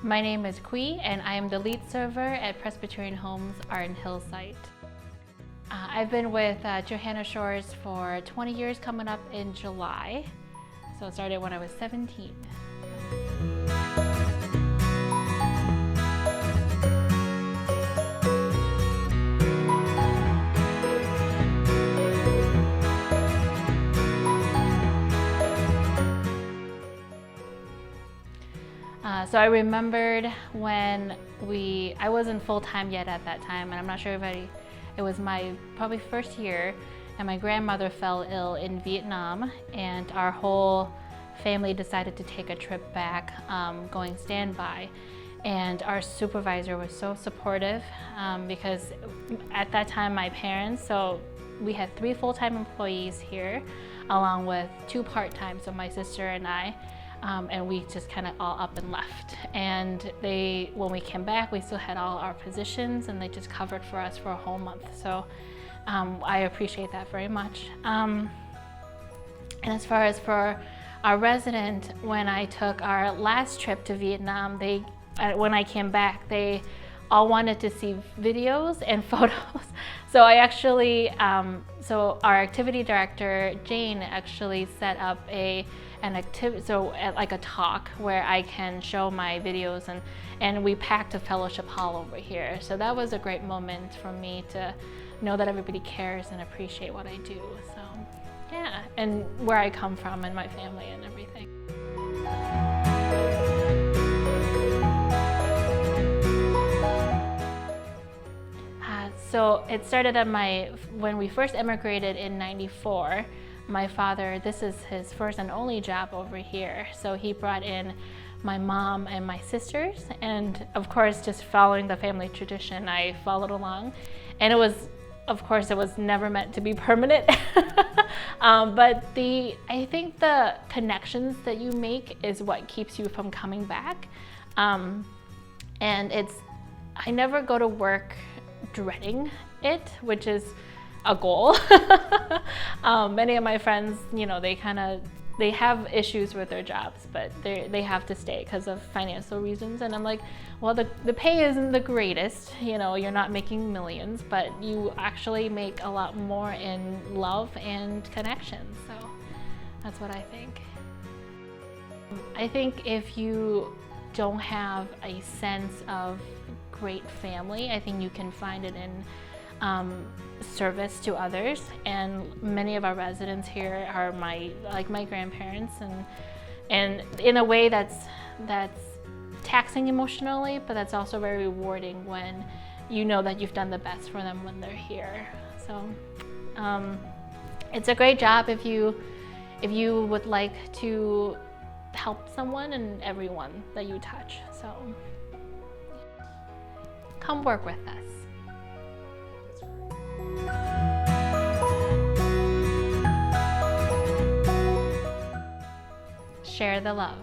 My name is Qui, and I am the lead server at Presbyterian Homes Arden Hill site. I've been with Johanna Shores for 20 years coming up in July. So it started when I was 17. So I remembered when I wasn't full-time yet at that time, and I'm not sure if it was my probably first year, and my grandmother fell ill in Vietnam, and our whole family decided to take a trip back, going standby. And our supervisor was so supportive because at that time my parents, so we had 3 full-time employees here along with 2 part-time, so my sister and I. And we just kind of all up and left. And when we came back, we still had all our positions, and they just covered for us for a whole month. So I appreciate that very much. And as far as for our resident, when I took our last trip to Vietnam, when I came back, they all wanted to see videos and photos. So I actually, so our activity director, Jane, actually set up an activity, like a talk where I can show my videos, and we packed a fellowship hall over here. So that was a great moment for me to know that everybody cares and appreciate what I do. So yeah, and where I come from and my family and everything. So it started when we first immigrated in '94. My father, this is his first and only job over here. So he brought in my mom and my sisters, and of course, just following the family tradition, I followed along. And it was never meant to be permanent. But I think the connections that you make is what keeps you from coming back. And I never go to work dreading it, which is a goal. Many of my friends, they have issues with their jobs, but they have to stay because of financial reasons. And I'm like, well, the pay isn't the greatest, you're not making millions, but you actually make a lot more in love and connection. So that's what I think. I think if you don't have a sense of great family, I think you can find it in service to others, and many of our residents here are my grandparents, and in a way that's taxing emotionally, but that's also very rewarding when you know that you've done the best for them when they're here. So it's a great job if you would like to help someone and everyone that you touch. So come work with us. Share the love.